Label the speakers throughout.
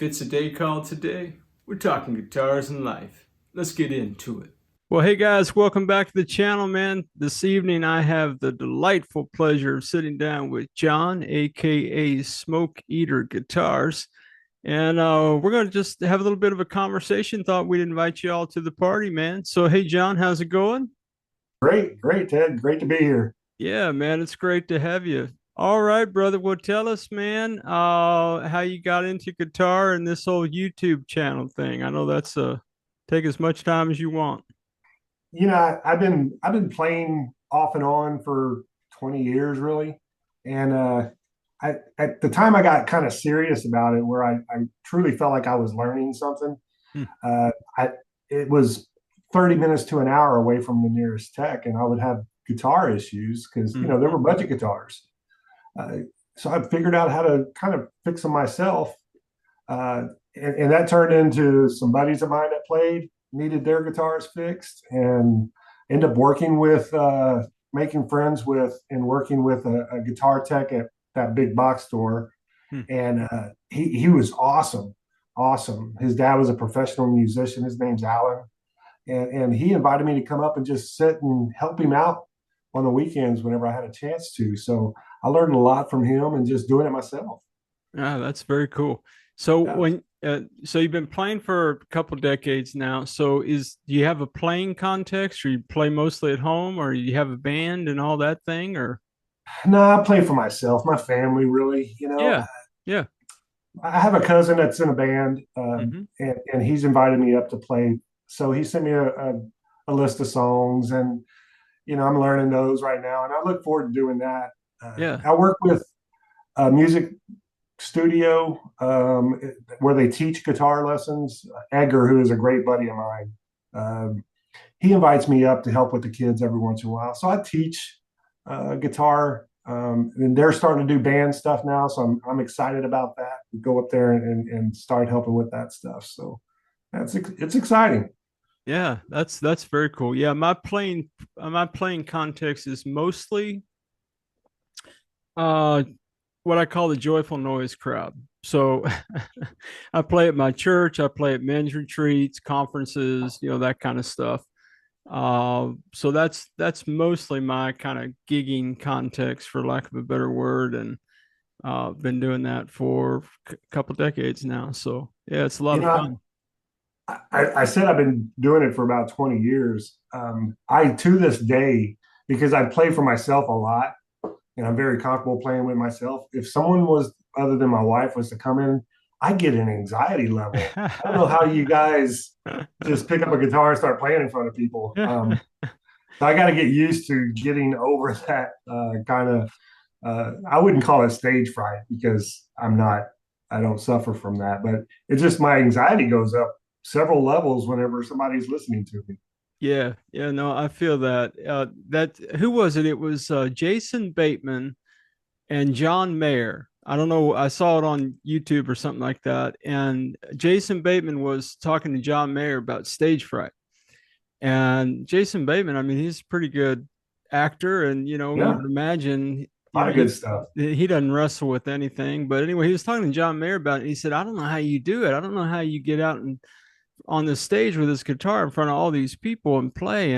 Speaker 1: If it's a day called today, we're talking guitars and life. Let's get into it. Well, hey guys, welcome back to the channel, man. This evening I have the delightful pleasure of sitting down with John, aka Smoke Eater Guitars. And we're going to just have a little bit of a conversation. Thought we'd invite you all to the party, man. So, hey, John, how's it going?
Speaker 2: Great, Ted. Great to be here.
Speaker 1: Yeah, man, it's great to have you. All right, brother. Well, tell us, man, how you got into guitar and this whole YouTube channel thing. I know that's take as much time as you want.
Speaker 2: I've been playing off and on for 20 years, really. And I at the time I got kind of serious about it, where I truly felt like I was learning something.
Speaker 1: Hmm.
Speaker 2: I It was 30 minutes to an hour away from the nearest tech, and I would have guitar issues because
Speaker 1: Hmm.
Speaker 2: there were budget guitars. Uh, so I figured out how to kind of fix them myself. And that turned into some buddies of mine that played, needed their guitars fixed, and ended up working with, making friends with, and working with a guitar tech at that big box store.
Speaker 1: Hmm.
Speaker 2: And he was awesome, awesome. His dad was a professional musician. His name's Alan, and he invited me to come up and just sit and help him out on the weekends whenever I had a chance to. So I learned a lot from him and just doing it myself.
Speaker 1: Ah, that's very cool. So
Speaker 2: Yeah.
Speaker 1: so you've been playing for a couple decades now. So do you have a playing context, or you play mostly at home, or you have a band and all that thing, or?
Speaker 2: No, I play for myself, my family, really.
Speaker 1: Yeah, yeah.
Speaker 2: I have a cousin that's in a band,
Speaker 1: Hmm.
Speaker 2: and he's invited me up to play. So he sent me a list of songs, and I'm learning those right now, and I look forward to doing that.
Speaker 1: Yeah.
Speaker 2: I work with a music studio, where they teach guitar lessons. Edgar, who is a great buddy of mine, he invites me up to help with the kids every once in a while. So I teach guitar, and they're starting to do band stuff now. So I'm excited about that. Go up there and start helping with that stuff. So it's exciting.
Speaker 1: Yeah, that's very cool. Yeah, my playing context is mostly uh what I call the joyful noise crowd. So I play at my church, I play at men's retreats, conferences, that kind of stuff. So that's mostly my kind of gigging context, for lack of a better word, and been doing that for a couple decades now. So yeah, it's a lot
Speaker 2: You
Speaker 1: of
Speaker 2: know,
Speaker 1: fun.
Speaker 2: I said I've been doing it for about 20 years. I, to this day, because I play for myself a lot and I'm very comfortable playing with myself. If someone was other than my wife was to come in, I get an anxiety level. I don't know how you guys just pick up a guitar and start playing in front of people. So I got to get used to getting over that kind of. I wouldn't call it stage fright because I'm not. I don't suffer from that, but it's just my anxiety goes up several levels whenever somebody's listening to me.
Speaker 1: Yeah, yeah, no, I feel that. That who was it? It was Jason Bateman and John Mayer. I don't know. I saw it on YouTube or something like that. And Jason Bateman was talking to John Mayer about stage fright. And Jason Bateman, I mean, he's a pretty good actor, and you
Speaker 2: Yeah,
Speaker 1: would imagine,
Speaker 2: a lot of good stuff.
Speaker 1: he doesn't wrestle with anything. But anyway, he was talking to John Mayer about it. And he said, "I don't know how you do it. I don't know how you get out and on the stage with his guitar in front of all these people and play."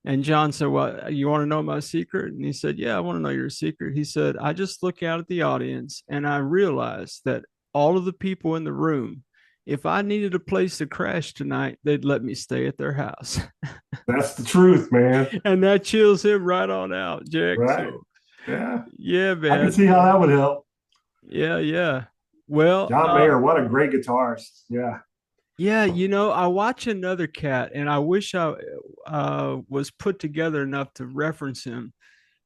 Speaker 1: And John said, "Well, you want to know my secret?" And he said, "Yeah, I want to know your secret." He said, "I just look out at the audience and I realize that all of the people in the room, if I needed a place to crash tonight, they'd let me stay at their house."
Speaker 2: That's the truth, man.
Speaker 1: And that chills him right on out, Jack.
Speaker 2: Right?
Speaker 1: So
Speaker 2: Yeah,
Speaker 1: yeah,
Speaker 2: I can
Speaker 1: man.
Speaker 2: see how that would help.
Speaker 1: Yeah, yeah. Well,
Speaker 2: John Mayer, what a great guitarist. Yeah.
Speaker 1: yeah, I watch another cat, and I wish I was put together enough to reference him.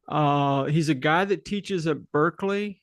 Speaker 1: He's a guy that teaches at Berkeley,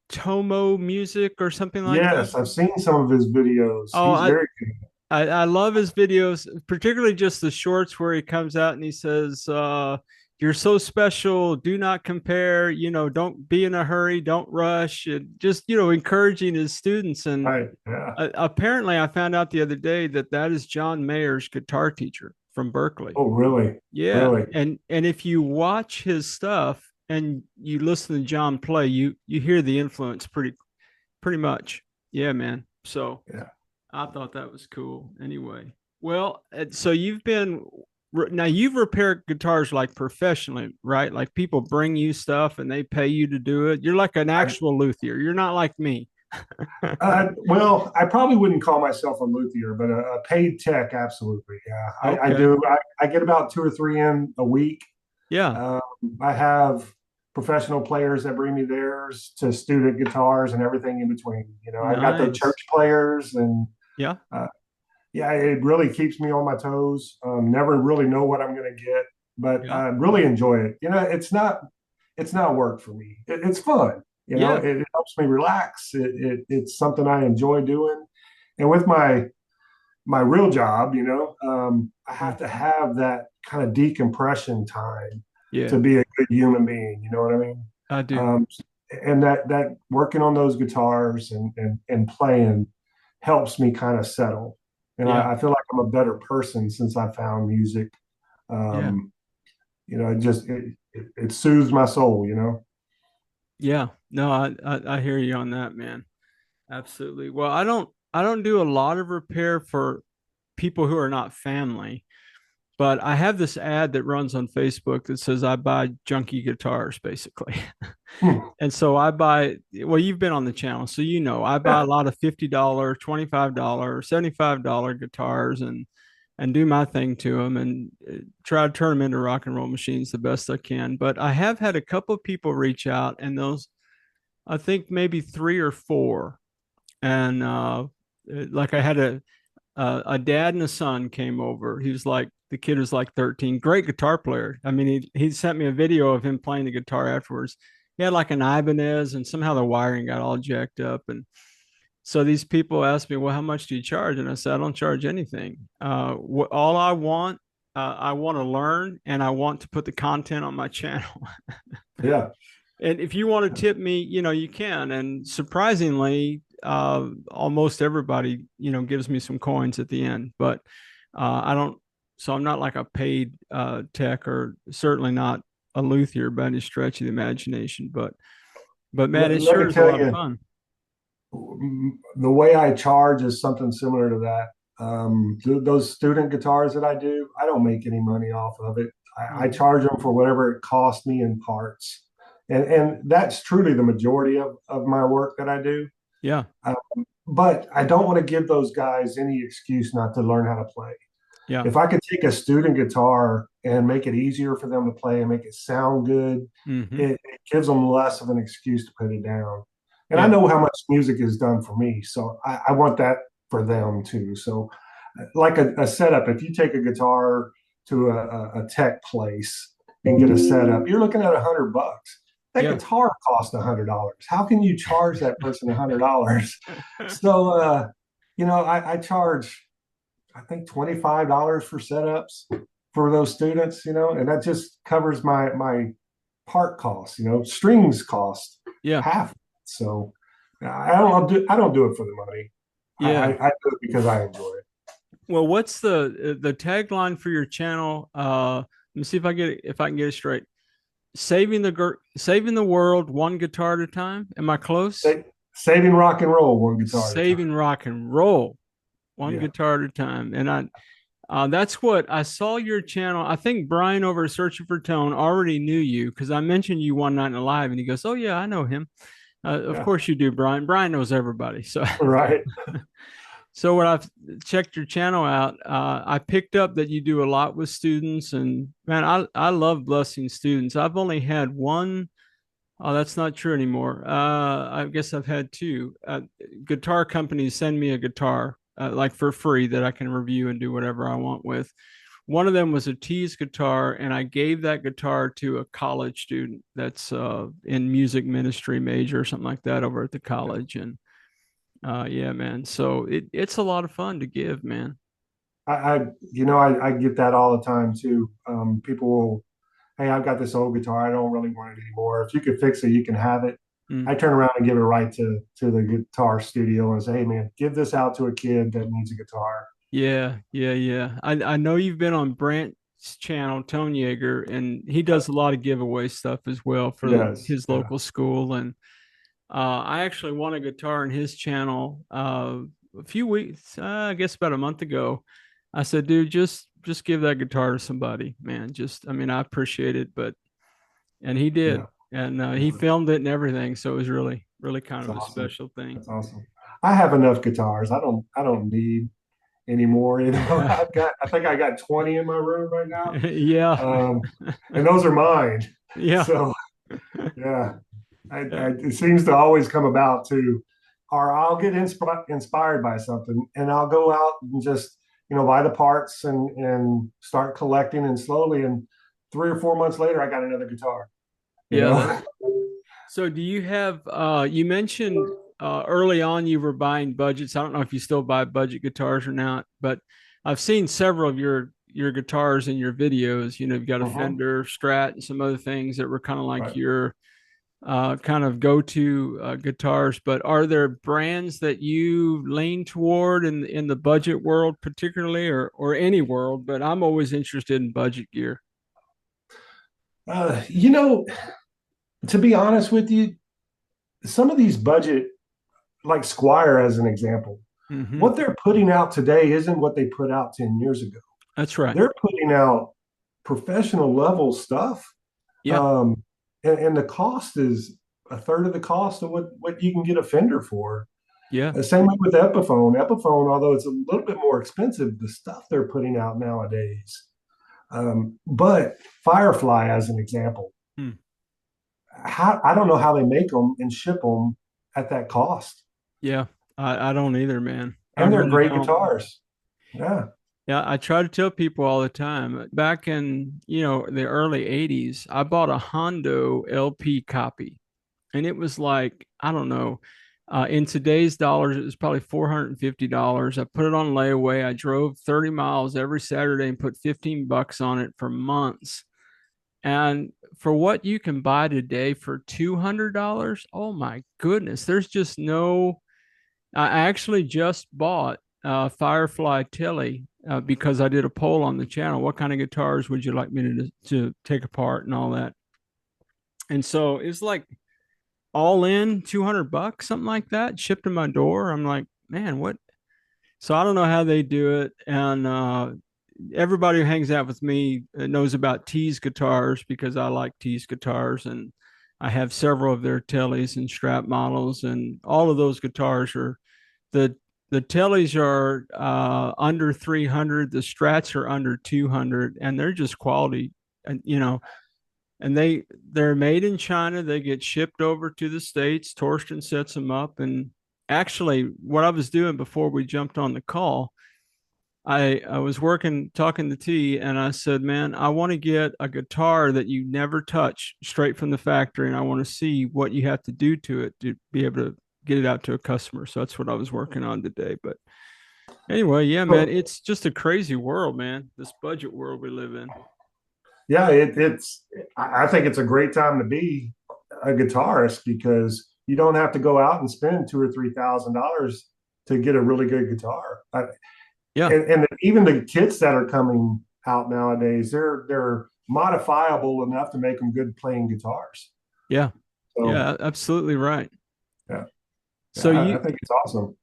Speaker 1: Tomo Music or something like that.
Speaker 2: Yes, I've seen some of his videos.
Speaker 1: Oh,
Speaker 2: He's very good.
Speaker 1: I love his videos, particularly just the shorts where he comes out and he says, "You're so special. Do not compare. Don't be in a hurry. Don't rush." And just encouraging his students. And
Speaker 2: Right. Yeah.
Speaker 1: apparently, I found out the other day that that is John Mayer's guitar teacher from Berkeley.
Speaker 2: Oh, really?
Speaker 1: Yeah,
Speaker 2: Really?
Speaker 1: and if you watch his stuff and you listen to John play, you hear the influence pretty much. Yeah, man. So
Speaker 2: Yeah.
Speaker 1: I thought that was cool. Anyway, well, so now you've repaired guitars like professionally, right? Like people bring you stuff and they pay you to do it. You're like an
Speaker 2: I,
Speaker 1: actual luthier. You're not like me.
Speaker 2: well, I probably wouldn't call myself a luthier, but a paid tech, absolutely. Yeah, I
Speaker 1: Okay.
Speaker 2: do. I get about two or three in a week.
Speaker 1: Yeah.
Speaker 2: Um, I have professional players that bring me theirs to student guitars and everything in between. I've got the
Speaker 1: Nice.
Speaker 2: church players, and
Speaker 1: Yeah.
Speaker 2: uh, yeah, it really keeps me on my toes. Never really know what I'm going to get, but
Speaker 1: Yeah.
Speaker 2: I really enjoy it. It's not work for me. It's fun.
Speaker 1: Yeah.
Speaker 2: It helps me relax. It's something I enjoy doing, and with my real job, I have to
Speaker 1: Mhm.
Speaker 2: have that kind of decompression time
Speaker 1: Yeah.
Speaker 2: to be a good human being. You know what I mean?
Speaker 1: I do.
Speaker 2: Um, and that working on those guitars and playing helps me kind of settle. And
Speaker 1: Yeah.
Speaker 2: I feel like I'm a better person since I found music.
Speaker 1: Yeah.
Speaker 2: Um, it soothes my soul.
Speaker 1: Yeah. No, I hear you on that, man. Absolutely. Well, I don't do a lot of repair for people who are not family. But I have this ad that runs on Facebook that says I buy junky guitars, basically.
Speaker 2: Hmm.
Speaker 1: And so I buy, well, you've been on the channel, so I buy a
Speaker 2: Yeah,
Speaker 1: lot of $50, $25, $75 guitars and do my thing to them and try to turn them into rock and roll machines the best I can. But I have had a couple of people reach out, and those, I think maybe three or four, and like I had a dad and a son came over. The kid was like 13, great guitar player. I mean, he sent me a video of him playing the guitar afterwards. He had like an Ibanez, and somehow the wiring got all jacked up. And so these people asked me, well, how much do you charge? And I said, I don't charge anything. All I want to learn, and I want to put the content on my channel.
Speaker 2: yeah.
Speaker 1: And if you want to tip me, you can. And surprisingly, almost everybody, gives me some coins at the end. But I don't, so I'm not like a paid tech, or certainly not a luthier by any stretch of the imagination. But man, it
Speaker 2: Let
Speaker 1: sure
Speaker 2: me
Speaker 1: is a
Speaker 2: tell
Speaker 1: lot of
Speaker 2: you,
Speaker 1: fun.
Speaker 2: the way I charge is something similar to that. Those student guitars that I do, I don't make any money off of it. I
Speaker 1: Mhm.
Speaker 2: charge them for whatever it costs me in parts. And that's truly the majority of my work that I do.
Speaker 1: Yeah,
Speaker 2: Um, but I don't want to give those guys any excuse not to learn how to play.
Speaker 1: yeah.
Speaker 2: If I could take a student guitar and make it easier for them to play and make it sound good,
Speaker 1: Hmm.
Speaker 2: it gives them less of an excuse to put it down. And I
Speaker 1: Yeah,
Speaker 2: know how much music is done for me, so I want that for them too. So, like a setup, if you take a guitar to a tech place and get a setup, you're looking at $100. That
Speaker 1: yeah,
Speaker 2: guitar cost $100. How can you charge that person $100? So, I charge, I think, $25 for setups for those students, and that just covers my part costs, strings cost
Speaker 1: yeah,
Speaker 2: half. So I don't do it for the money.
Speaker 1: yeah.
Speaker 2: I do it because I enjoy it.
Speaker 1: Well, what's the tagline for your channel? Let me see if I can get it straight. Saving the world one guitar at a time. Am I close?
Speaker 2: Saving rock and roll one guitar at a time.
Speaker 1: Saving rock and roll one
Speaker 2: Yeah.
Speaker 1: guitar at a time. And that's what I saw your channel. I think Brian over at Searching for Tone already knew you because I mentioned you one night in a live, and he goes, "Oh yeah, I know him." Of
Speaker 2: Yeah.
Speaker 1: course you do, Brian. Brian knows everybody. So
Speaker 2: Right.
Speaker 1: so when I've checked your channel out, I picked up that you do a lot with students, and man, I love blessing students. I've only had one. Oh, that's not true anymore. I guess I've had two. Guitar companies send me a guitar like for free that I can review and do whatever I want with. One of them was a Tease guitar, and I gave that guitar to a college student that's in music ministry major or something like that over at the college. And yeah, man. So it's a lot of fun to give, man.
Speaker 2: I get that all the time too. People will, hey, I've got this old guitar. I don't really want it anymore. If you could fix it, you can have it.
Speaker 1: Mm.
Speaker 2: I turn around and give it right to the guitar studio and say, hey, man, give this out to a kid that needs a guitar.
Speaker 1: Yeah, yeah, yeah. I know you've been on Brant's channel, Tone Yeager, and he
Speaker 2: Yeah,
Speaker 1: does a lot of giveaway stuff as well
Speaker 2: he
Speaker 1: for
Speaker 2: does.
Speaker 1: his
Speaker 2: Yeah.
Speaker 1: local school. And I actually won a guitar in his channel a few weeks, I guess about a month ago. I said, dude, just give that guitar to somebody, man. Just, I mean, I appreciate it, but and he did,
Speaker 2: Yeah,
Speaker 1: and he
Speaker 2: yeah,
Speaker 1: filmed it and everything, so it was really kind
Speaker 2: that's
Speaker 1: of a
Speaker 2: awesome.
Speaker 1: special thing.
Speaker 2: That's awesome. I have enough guitars. I don't need anymore. I think I got 20 in my room right now.
Speaker 1: Yeah,
Speaker 2: Um, and those are mine.
Speaker 1: yeah,
Speaker 2: So yeah,
Speaker 1: yeah,
Speaker 2: it seems to always come about to, or I'll get inspired by something and I'll go out and just, buy the parts and start collecting, and slowly, and 3 or 4 months later, I got another guitar, you
Speaker 1: yeah.
Speaker 2: know?
Speaker 1: So do you have you mentioned early on you were buying budgets. I don't know if you still buy budget guitars or not, but I've seen several of your guitars in your videos. You know, you've got a
Speaker 2: Mhm.
Speaker 1: Fender, Strat, and some other things that were kind of like
Speaker 2: Right.
Speaker 1: your kind of go-to guitars. But are there brands that you lean toward in the budget world, particularly, or any world? But I'm always interested in budget gear.
Speaker 2: Uh, you know, to be honest with you, some of these budget, like Squier as an example,
Speaker 1: Hmm.
Speaker 2: what they're putting out today isn't what they put out 10 years ago.
Speaker 1: That's right.
Speaker 2: They're putting out professional level stuff.
Speaker 1: Yeah.
Speaker 2: Um, and the cost is a third of the cost of what you can get a Fender for.
Speaker 1: Yeah.
Speaker 2: Same way with Epiphone. Epiphone, although it's a little bit more expensive, the stuff they're putting out nowadays. But Firefly, as an example,
Speaker 1: Hmm.
Speaker 2: I don't know how they make them and ship them at that cost.
Speaker 1: Yeah, I don't either, man. I
Speaker 2: And they're
Speaker 1: really
Speaker 2: great
Speaker 1: don't.
Speaker 2: guitars. Yeah.
Speaker 1: Yeah, I try to tell people all the time. Back in, the early 80s, I bought a Hondo LP copy. And it was like, I don't know, in today's dollars, it was probably $450. I put it on layaway. I drove 30 miles every Saturday and put 15 bucks on it for months. And for what you can buy today for $200, oh my goodness, there's just no. I actually just bought Firefly Tele because I did a poll on the channel. What kind of guitars would you like me to take apart and all that? And so it's like all in 200 bucks, something like that, shipped to my door. I'm like, man, what? So I don't know how they do it. And everybody who hangs out with me knows about Tease guitars because I like Tease guitars, and I have several of their Teles and Strat models, and all of those guitars are the the Teles are under 300, the Strats are under 200, and they're just quality, and and they're made in China. They get shipped over to the States. Torsten sets them up, and actually, what I was doing before we jumped on the call, I was working talking to T, and I said, "Man, I want to get a guitar that you never touch straight from the factory, and I want to see what you have to do to it to be able to get it out to a customer." So that's what I was working on today. But anyway, yeah, man,
Speaker 2: So,
Speaker 1: it's just a crazy world, man. This budget world we live in.
Speaker 2: yeah, I think it's a great time to be a guitarist because you don't have to go out and spend $2,000 or $3,000 to get a really good guitar.
Speaker 1: Yeah,
Speaker 2: And even the kits that are coming out nowadays, they're modifiable enough to make them good playing guitars.
Speaker 1: yeah,
Speaker 2: So
Speaker 1: yeah, absolutely right.
Speaker 2: yeah,
Speaker 1: So
Speaker 2: I think it's awesome.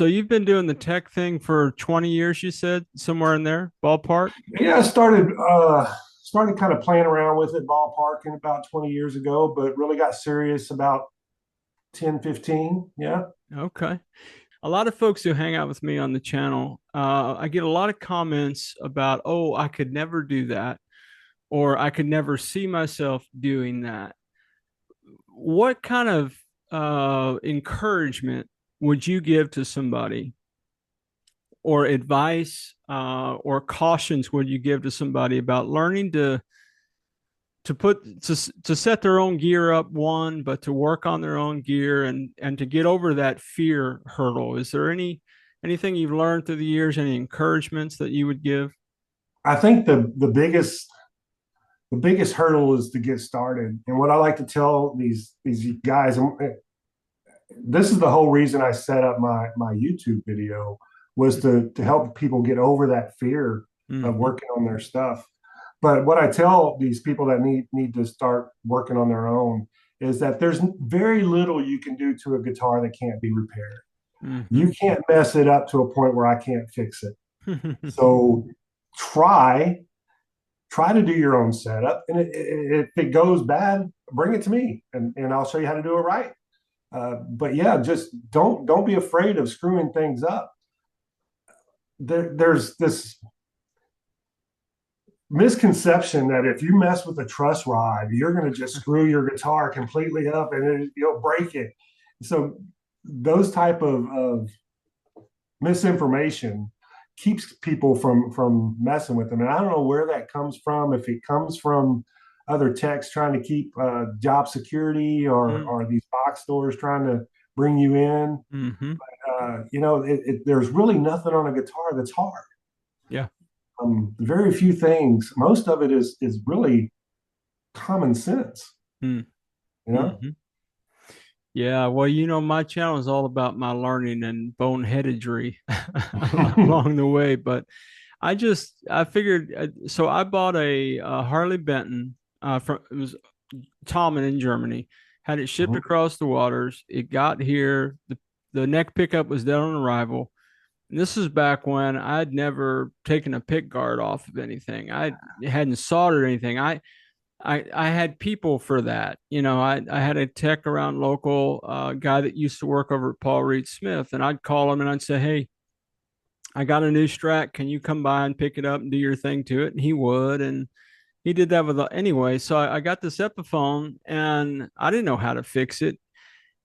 Speaker 1: you've been doing the tech thing for 20 years, you said, somewhere in there, ballpark?
Speaker 2: Yeah, I started kind of playing around with it ballparking about 20 years ago, but really got serious about 10, 15. Yeah.
Speaker 1: Okay. A lot of folks who hang out with me on the channel, I get a lot of comments about, oh, I could never do that, or I could never see myself doing that. What kind of encouragement would you give to somebody, or advice, or cautions would you give to somebody about learning to set their own gear up, one, but to work on their own gear and to get over that fear hurdle? Is there anything you've learned through the years, any encouragements that you would give?
Speaker 2: I think the biggest hurdle is to get started. And what I like to tell these guys, and this is the whole reason I set up my YouTube video, was to help people get over that fear of
Speaker 1: Mm-hmm.
Speaker 2: working on their stuff. But what I tell these people that need to start working on their own is that there's very little you can do to a guitar that can't be repaired.
Speaker 1: Mm-hmm.
Speaker 2: You can't mess it up to a point where I can't fix it. So try try to do your own setup, and if it goes bad, bring it to me, and I'll show you how to do it right. But yeah, just don't be afraid of screwing things up. There's this misconception that if you mess with a truss rod, you're going to just screw your guitar completely up and you'll break it. So those type of misinformation keeps people from messing with them. And I don't know where that comes from. If it comes from other techs trying to keep job security, or these box stores trying to bring you in.
Speaker 1: Mm-hmm.
Speaker 2: There's really nothing on a guitar that's hard.
Speaker 1: Yeah.
Speaker 2: Very few things. Most of it is really common sense.
Speaker 1: Mm.
Speaker 2: You know.
Speaker 1: Mm-hmm. Yeah, well, my channel is all about my learning and boneheadedry along the way. But I figured, so I bought a Harley Benton from it was Tommen in Germany, had it shipped
Speaker 2: Mhm.
Speaker 1: across the waters. It got here. The neck pickup was dead on arrival. And this is back when I'd never taken a pick guard off of anything. I hadn't soldered anything. I had people for that. I had a tech around local, guy that used to work over at Paul Reed Smith, and I'd call him and I'd say, "Hey, I got a new Strat. Can you come by and pick it up and do your thing to it?" And he would, and he did that with anyway. So I got this Epiphone, and I didn't know how to fix it.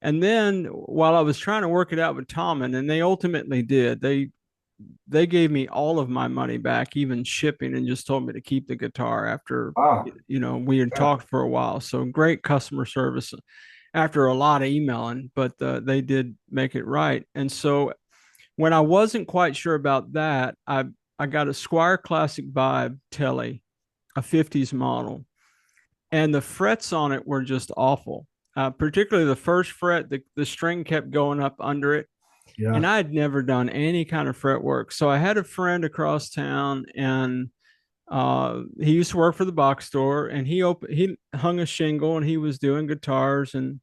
Speaker 1: And then while I was trying to work it out with Tom, and they ultimately did, they gave me all of my money back, even shipping, and just told me to keep the guitar after
Speaker 2: Wow.
Speaker 1: we had
Speaker 2: Yeah.
Speaker 1: talked for a while. So great customer service after a lot of emailing, but they did make it right. And so when I wasn't quite sure about that, I got a Squier Classic Vibe Tele, a 50s model, and the frets on it were just awful. Particularly the first fret, the string kept going up under it, and
Speaker 2: Yeah.
Speaker 1: I had never done any kind of fret work. So I had a friend across town, and he used to work for the box store, and he hung a shingle, and he was doing guitars, and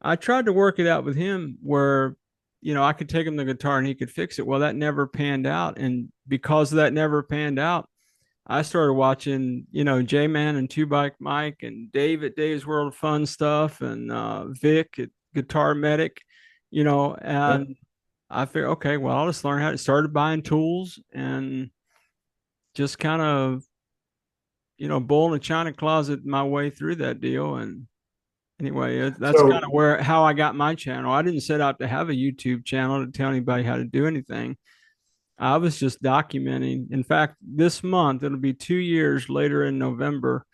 Speaker 1: I tried to work it out with him where I could take him the guitar and he could fix it. Well, that never panned out, and because that never panned out, I started watching, J Man and Two Bike Mike and Dave at Dave's World of Fun stuff, and Vic at Guitar Medic,
Speaker 2: Yeah.
Speaker 1: and I figured, okay, well, I'll just learn how to started buying tools and just kind of, bull in a china closet my way through that deal. And anyway, that's kind
Speaker 2: So
Speaker 1: of how I got my channel. I didn't set out to have a YouTube channel to tell anybody how to do anything. I was just documenting. In fact, this month it'll be 2 years later in November,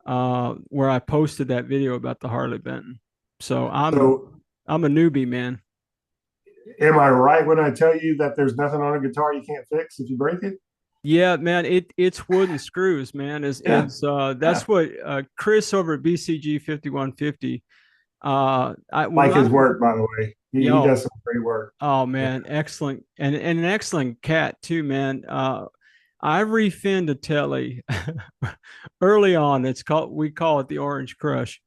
Speaker 1: where I posted that video about the Harley Benton. So
Speaker 2: so
Speaker 1: I'm a newbie, man.
Speaker 2: am I right when I tell you that there's nothing on a guitar you can't fix if you break it?
Speaker 1: Yeah, man, it's wood and screws, man.
Speaker 2: Yeah. Yeah.
Speaker 1: That's what Chris over at BCG 5150. I when
Speaker 2: Like
Speaker 1: my
Speaker 2: his work, by the way. He
Speaker 1: yo
Speaker 2: does some great work.
Speaker 1: Oh
Speaker 2: Yeah.
Speaker 1: man, excellent, and an excellent cat too, man. I refinned a Tele early on. We call it the Orange Crush,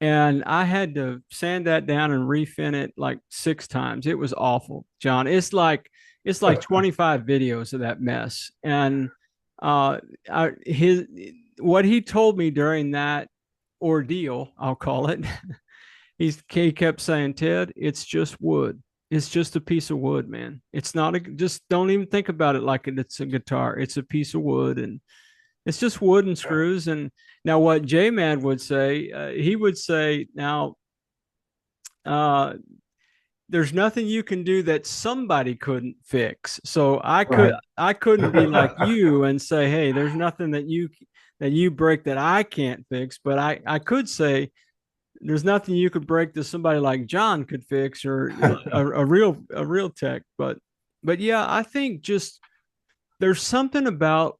Speaker 1: and I had to sand that down and refin it like 6 times. It was awful, John. It's like 25 videos of that mess, and his what he told me during that ordeal, I'll call it. He kept saying, "Ted, it's just wood. It's just a piece of wood, man. It's not just don't even think about it like it's a guitar. It's a piece of wood, and it's just wood and
Speaker 2: Yeah.
Speaker 1: screws." And now what J Man would say, he would say, "Now, uh, there's nothing you can do that somebody couldn't fix." So
Speaker 2: Right.
Speaker 1: I couldn't be like you and say, "Hey, there's nothing that you break that I can't fix," but I could say there's nothing you could break that somebody like John could fix, or a real tech. But yeah, I think just there's something about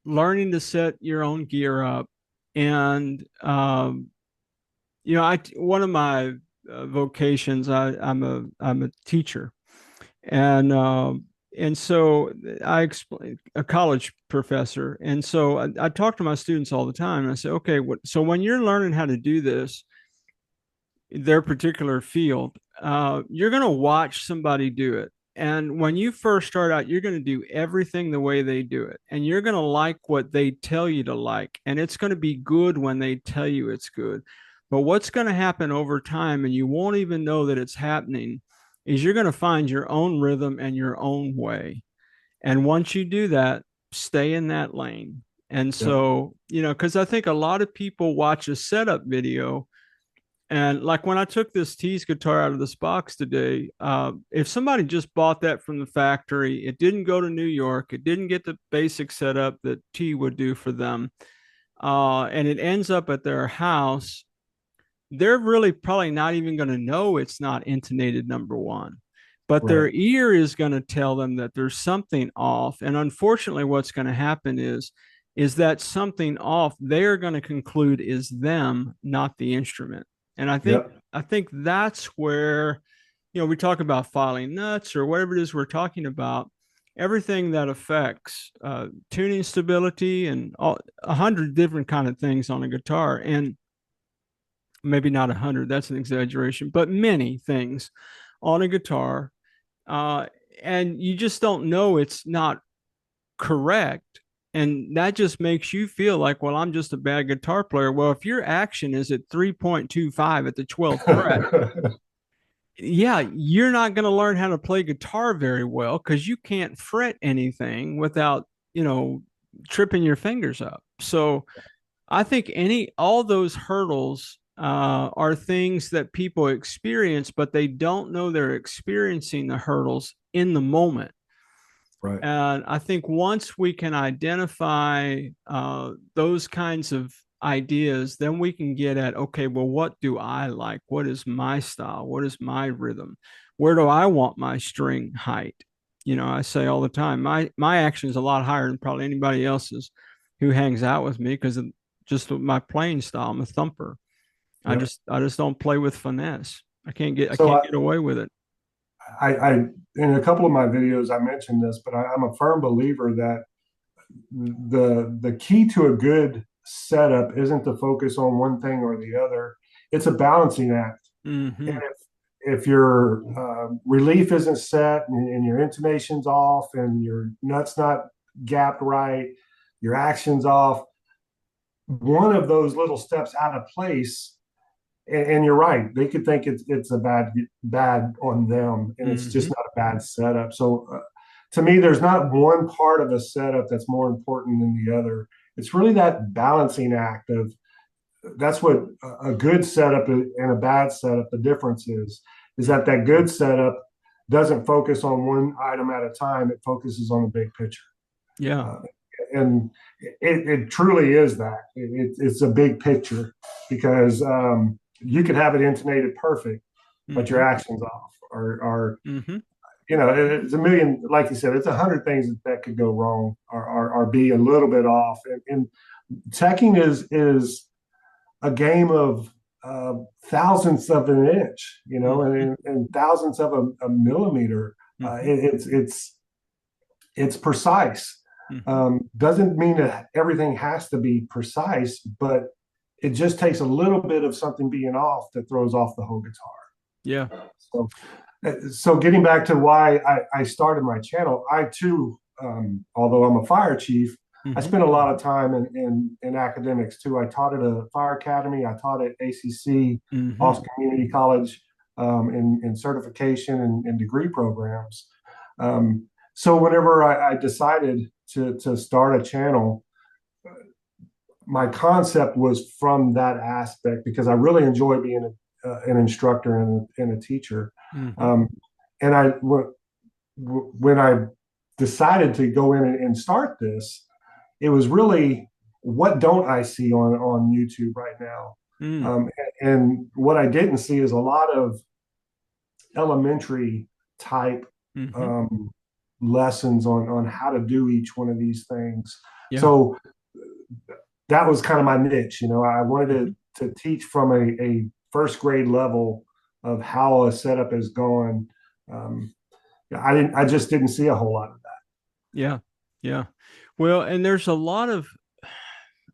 Speaker 1: learning to set your own gear up. And I one of my vocations, I'm a teacher, and so I explain a college professor, and so I talk to my students all the time, and I say, okay, so when you're learning how to do this, their particular field, you're going to watch somebody do it. And when you first start out, you're going to do everything the way they do it. And you're going to like what they tell you to like. And it's going to be good when they tell you it's good. But what's going to happen over time, and you won't even know that it's happening, is you're going to find your own rhythm and your own way. And once you do that, stay in that lane. And
Speaker 2: Yep.
Speaker 1: so, because I think a lot of people watch a setup video, and like when I took this Tease guitar out of this box today, if somebody just bought that from the factory, it didn't go to New York, it didn't get the basic setup that T would do for them, and it ends up at their house, they're really probably not even going to know it's not intonated number one. But their
Speaker 2: Right.
Speaker 1: ear is going to tell them that there's something off. And unfortunately, what's going to happen is that something off they're going to conclude is them, not the instrument. And
Speaker 2: Yep.
Speaker 1: I think that's where, we talk about filing nuts or whatever it is we're talking about, everything that affects tuning stability and all 100 different kind of things on a guitar. And maybe not 100, that's an exaggeration, but many things on a guitar. Uh, and you just don't know it's not correct. And that just makes you feel like, well, I'm just a bad guitar player. Well, if your action is at 3.25 at the 12th fret, yeah, you're not going to learn how to play guitar very well because you can't fret anything without, tripping your fingers up. So I think all those hurdles are things that people experience, but they don't know they're experiencing the hurdles in the moment.
Speaker 2: Right.
Speaker 1: And I think once we can identify those kinds of ideas, then we can get at, okay, well, what do I like? What is my style? What is my rhythm? Where do I want my string height? I say all the time, my action is a lot higher than probably anybody else's who hangs out with me because of just my playing style. I'm a thumper.
Speaker 2: Yep.
Speaker 1: I just don't play with finesse. I
Speaker 2: So
Speaker 1: can't get away with it.
Speaker 2: I in a couple of my videos I mentioned this, but I'm a firm believer that the key to a good setup isn't to focus on one thing or the other. It's a balancing act. And
Speaker 1: Mm-hmm.
Speaker 2: if your relief isn't set and your intonation's off and your nuts not gapped right, your action's off, one of those little steps out of place, and you're right, they could think it's a bad on them, and it's just
Speaker 1: Mm-hmm.
Speaker 2: not a bad setup. So to me, there's not one part of a setup that's more important than the other. It's really that balancing act of that's what a good setup and a bad setup, the difference is that
Speaker 1: Mm-hmm.
Speaker 2: that good setup doesn't focus on one item at a time. It focuses on the big picture.
Speaker 1: Yeah.
Speaker 2: Uh, and it truly is that. It's a big picture because you could have it intonated perfect, but your
Speaker 1: Mm-hmm.
Speaker 2: action's off. Or
Speaker 1: Mm-hmm.
Speaker 2: it's a million, like you said, it's 100 things that could go wrong or be a little bit off. And teching is a game of thousandths of an inch,
Speaker 1: Mm-hmm.
Speaker 2: and thousandths of a millimeter.
Speaker 1: Mm-hmm.
Speaker 2: It's precise.
Speaker 1: Mm-hmm.
Speaker 2: Doesn't mean that everything has to be precise, but it just takes a little bit of something being off that throws off the whole guitar.
Speaker 1: Yeah.
Speaker 2: So getting back to why I started my channel, I too, although I'm a fire chief, I
Speaker 1: Mm-hmm.
Speaker 2: spent a lot of time in academics too. I taught at a fire academy. I taught at ACC,
Speaker 1: Mm-hmm.
Speaker 2: Austin Community College, in certification and degree programs. So whenever I decided to start a channel, my concept was from that aspect because I really enjoy being an instructor and a teacher.
Speaker 1: Mm-hmm.
Speaker 2: Um, and when I decided to go in and start this, it was really what don't I see on YouTube right now?
Speaker 1: Mm.
Speaker 2: Um, and what I didn't see is a lot of elementary type
Speaker 1: Mm-hmm.
Speaker 2: um, lessons on how to do each one of these things.
Speaker 1: Yeah.
Speaker 2: So that was kind of my niche. I
Speaker 1: Mm-hmm.
Speaker 2: wanted to teach from a first grade level of how a setup is going. Um, I just didn't see a whole lot of that.
Speaker 1: Yeah. Yeah. Well, and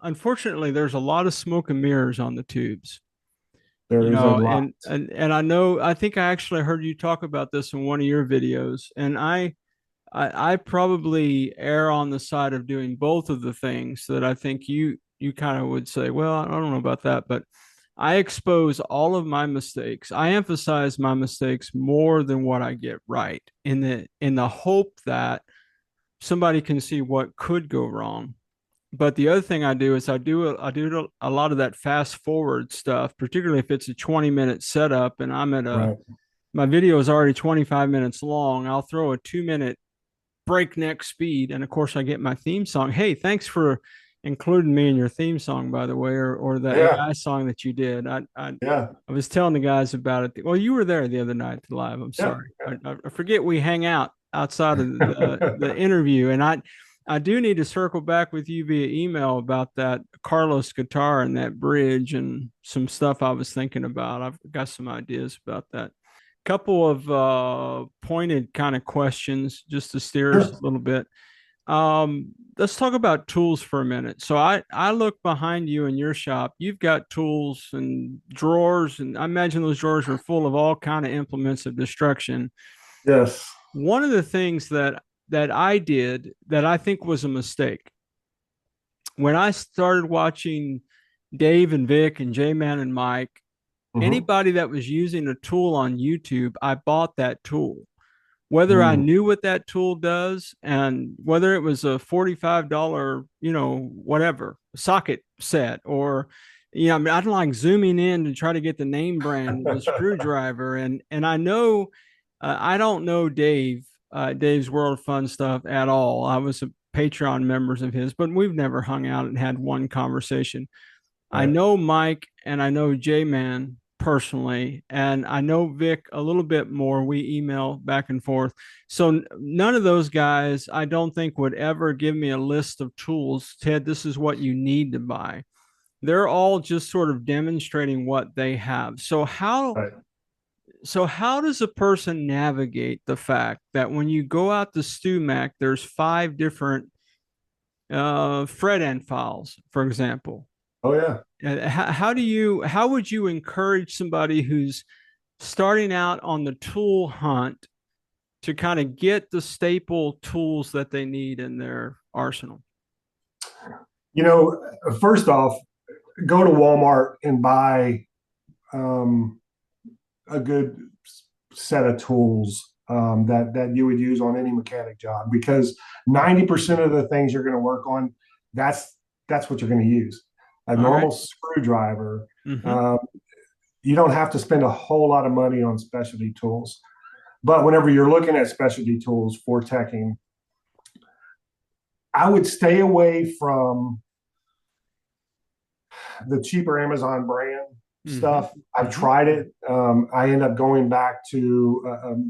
Speaker 1: unfortunately, there's a lot of smoke and mirrors on the tubes.
Speaker 2: There's a lot.
Speaker 1: And I know, I think I actually heard you talk about this in one of your videos, and I probably err on the side of doing both of the things that I think you kind of would say, well, I don't know about that, but I expose all of my mistakes. I emphasize my mistakes more than what I get right, in the hope that somebody can see what could go wrong. But the other thing I do is I do a lot of that fast forward stuff, particularly if it's a 20-minute setup and I'm at a
Speaker 2: Right.
Speaker 1: my video is already 25 minutes long. I'll throw a 2-minute breakneck speed. And of course, I get my theme song. Hey, thanks for including me in your theme song, by the way, or the
Speaker 2: Yeah.
Speaker 1: AI song that you did.
Speaker 2: Yeah.
Speaker 1: I was telling the guys about it. Well, you were there the other night live. I'm
Speaker 2: Yeah.
Speaker 1: sorry. I forget we hang out outside of the interview, and I do need to circle back with you via email about that Carlos guitar and that bridge and some stuff I was thinking about. I've got some ideas about that. Couple of pointed kind of questions just to steer us a
Speaker 2: Sure.
Speaker 1: little bit. Let's talk about tools for a minute. So I look behind you in your shop. You've got tools and drawers, and I imagine those drawers are full of all kind of implements of destruction.
Speaker 2: Yes.
Speaker 1: One of the things that I did that I think was a mistake when I started watching Dave and Vic and J Man and Mike,
Speaker 2: Hmm.
Speaker 1: anybody that was using a tool on YouTube, I bought that tool. Whether I
Speaker 2: Mm.
Speaker 1: knew what that tool does and whether it was a $45, whatever socket set, or, I mean, I don't like zooming in to try to get the name brand of the screwdriver. And I know, I don't know Dave's World of Fun stuff at all. I was a Patreon members of his, but we've never hung out and had one conversation. I
Speaker 2: Right.
Speaker 1: know Mike and I know J Man personally, and I know Vic a little bit more. We email back and forth. So none of those guys, I don't think, would ever give me a list of tools. Ted, this is what you need to buy. They're all just sort of demonstrating what they have.
Speaker 2: Right.
Speaker 1: So how does a person navigate the fact that when you go out to StewMac, there's 5 different fret end files, for example?
Speaker 2: Oh yeah.
Speaker 1: How would you encourage somebody who's starting out on the tool hunt to kind of get the staple tools that they need in their arsenal?
Speaker 2: You know, first off, go to Walmart and buy um, a good set of tools that you would use on any mechanic job, because 90% of the things you're going to work on, that's that's what you're going to use. A
Speaker 1: All right.
Speaker 2: normal screwdriver.
Speaker 1: Mm-hmm.
Speaker 2: Um, you don't have to spend a whole lot of money on specialty tools. But whenever you're looking at specialty tools for teching, I would stay away from the cheaper Amazon brand
Speaker 1: Mm-hmm.
Speaker 2: stuff. I've
Speaker 1: Mm-hmm.
Speaker 2: tried it. I end up going back to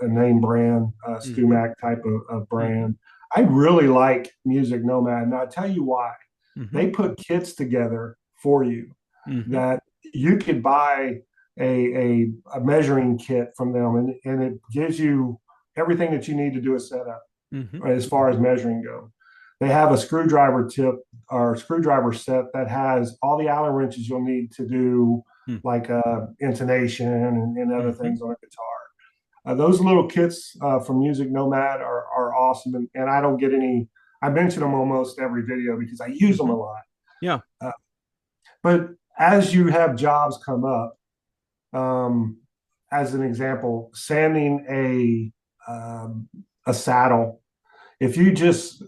Speaker 2: a name brand,
Speaker 1: Mm-hmm.
Speaker 2: StewMac type of
Speaker 1: Mm-hmm.
Speaker 2: brand. I really like Music Nomad, and I'll tell you why.
Speaker 1: Mm-hmm.
Speaker 2: They put kits together for you
Speaker 1: Mm-hmm.
Speaker 2: that you could buy a measuring kit from them, and it gives you everything that you need to do a setup
Speaker 1: Mm-hmm.
Speaker 2: as far as measuring go. They have a screwdriver tip or screwdriver set that has all the Allen wrenches you'll need to do like intonation and other
Speaker 1: Mm-hmm.
Speaker 2: things on a guitar. Those little kits from Music Nomad are awesome, and I don't get any. I mention them almost every video because I use them
Speaker 1: Mm-hmm.
Speaker 2: a lot.
Speaker 1: Yeah.
Speaker 2: Uh, but as you have jobs come up, um, as an example, sanding a saddle. If you just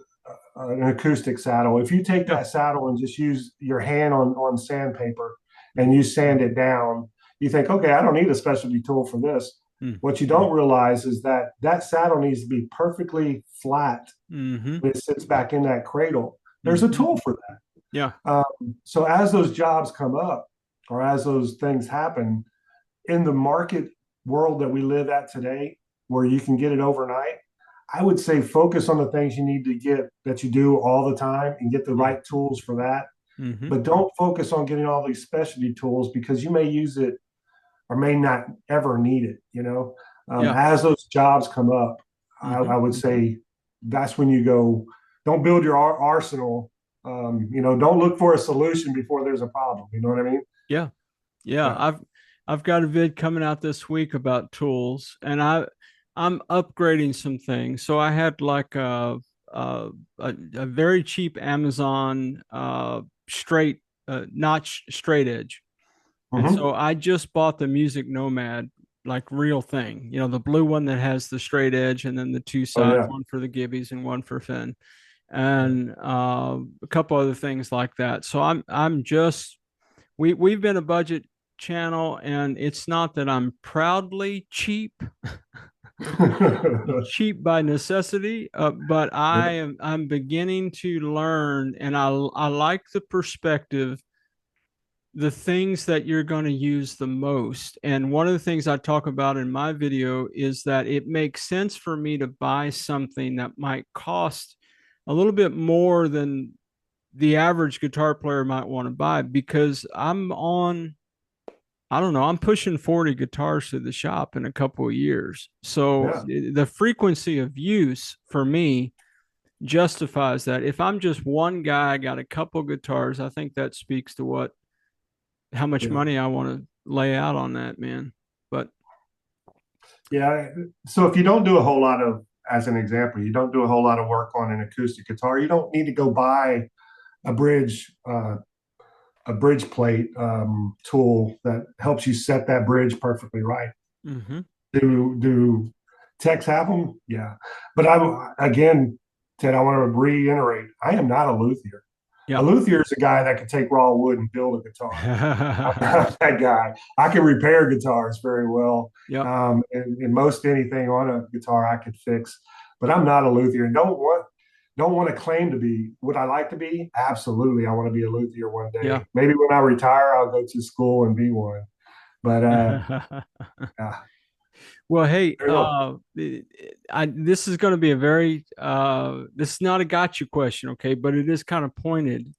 Speaker 2: an acoustic saddle, if you take
Speaker 1: Yeah.
Speaker 2: that saddle and just use your hand on sandpaper and you sand it down, you think, okay, I don't need a specialty tool for this. What you don't realize is that that saddle needs to be perfectly flat
Speaker 1: Mm-hmm.
Speaker 2: when it sits back in that cradle. There's a
Speaker 1: Mm-hmm.
Speaker 2: tool for that.
Speaker 1: Yeah.
Speaker 2: So as those jobs come up or as those things happen in the market world that we live at today, where you can get it overnight, I would say focus on the things you need to get that you do all the time and get the right tools for that.
Speaker 1: Mm-hmm.
Speaker 2: But don't focus on getting all these specialty tools because you may use it or may not ever need it.
Speaker 1: Yeah.
Speaker 2: As those jobs come up,
Speaker 1: Mm-hmm.
Speaker 2: I would say that's when you go. Don't build your arsenal. Don't look for a solution before there's a problem. You know what I mean?
Speaker 1: Yeah. Yeah.
Speaker 2: Yeah.
Speaker 1: I've got a vid coming out this week about tools, and I'm upgrading some things. So I had like a very cheap Amazon straight notch straight edge, and
Speaker 2: Hmm.
Speaker 1: so I just bought the Music Nomad, like real thing. You know, the blue one that has the straight edge and then the two
Speaker 2: Oh
Speaker 1: sides,
Speaker 2: yeah.
Speaker 1: one for the gibbies and one for Finn,
Speaker 2: Yeah.
Speaker 1: and a couple other things like that. So I'm just we've been a budget channel, and it's not that I'm proudly cheap, cheap by necessity, but
Speaker 2: Yeah.
Speaker 1: I'm beginning to learn, and I like the perspective, the things that you're going to use the most. And one of the things I talk about in my video is that it makes sense for me to buy something that might cost a little bit more than the average guitar player might want to buy, because I don't know, I'm pushing 40 guitars to the shop in a couple of years. So
Speaker 2: Yeah.
Speaker 1: the frequency of use for me justifies that. If I'm just one guy, I got a couple guitars, I think that speaks to how much
Speaker 2: Yeah.
Speaker 1: money I want to lay out on that, man. But
Speaker 2: Yeah. So if you don't do a whole lot of, as an example, you don't do a whole lot of work on an acoustic guitar, you don't need to go buy a bridge, a bridge plate tool that helps you set that bridge perfectly right.
Speaker 1: mm-hmm.
Speaker 2: Do techs have them? Yeah. But I'm again, Ted, I want to reiterate, I am not a luthier. A
Speaker 1: Yep.
Speaker 2: luthier is a guy that can take raw wood and build a guitar. I'm not that guy. I can repair guitars very well.
Speaker 1: Yep.
Speaker 2: And most anything on a guitar I could fix, but I'm not a luthier. And don't want to claim to be. Would I like to be? Absolutely. I want to be a luthier one
Speaker 1: Yeah.
Speaker 2: day. Maybe when I retire, I'll go to school and be one. But yeah,
Speaker 1: Well, hey,
Speaker 2: there you go.
Speaker 1: this is going to be a very, this is not a gotcha question, okay, but it is kind of pointed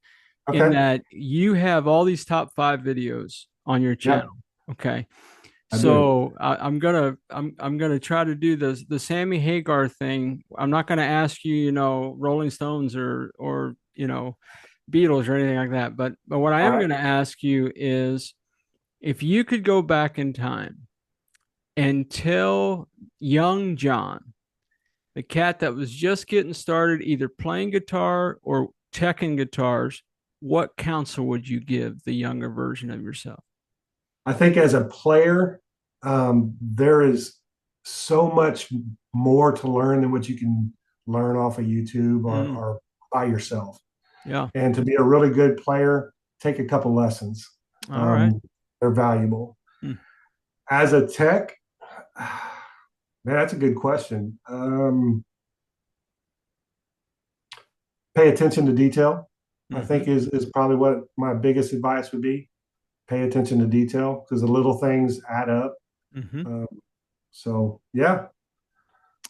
Speaker 1: in
Speaker 2: Okay.
Speaker 1: that you have all these top 5 videos on your
Speaker 2: Yep,
Speaker 1: channel, okay.
Speaker 2: I do.
Speaker 1: So I'm gonna try to do the Sammy Hagar thing. I'm not gonna ask you, Rolling Stones or Beatles or anything like that. But what I
Speaker 2: All
Speaker 1: am
Speaker 2: right.
Speaker 1: gonna ask you is, if you could go back in time and tell young John, the cat that was just getting started, either playing guitar or teching guitars, what counsel would you give the younger version of yourself?
Speaker 2: I think as a player, there is so much more to learn than what you can learn off of YouTube
Speaker 1: Mm,
Speaker 2: or by yourself.
Speaker 1: yeah.
Speaker 2: And to be a really good player, take a couple lessons.
Speaker 1: All right.
Speaker 2: Um, they're valuable.
Speaker 1: Mm,
Speaker 2: As a tech, man, that's a good question. Pay attention to detail, I
Speaker 1: mm-hmm.
Speaker 2: think is probably what my biggest advice would be. Pay attention to detail because the little things add up.
Speaker 1: Mm-hmm.
Speaker 2: Um, so yeah,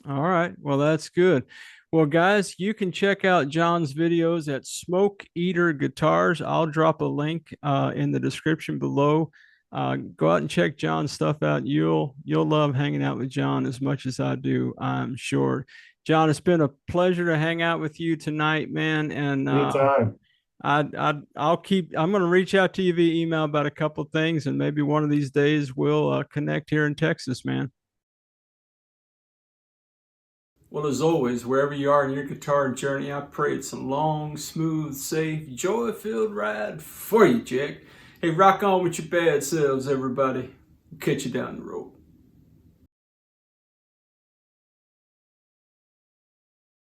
Speaker 1: All right. Well, that's good. Well, guys, you can check out John's videos at Smoke Eater Guitars. I'll drop a link in the description below. Go out and check John's stuff out. You'll love hanging out with John as much as I do, I'm sure. John, it's been a pleasure to hang out with you tonight, man. And
Speaker 2: anytime.
Speaker 1: I'm going to reach out to you via email about a couple of things, and maybe one of these days we'll connect here in Texas, man. Well, as always, wherever you are in your guitar journey, I pray it's a long, smooth, safe, joy-filled ride for you, Jack. Hey, rock on with your bad selves, everybody. Catch you down the road.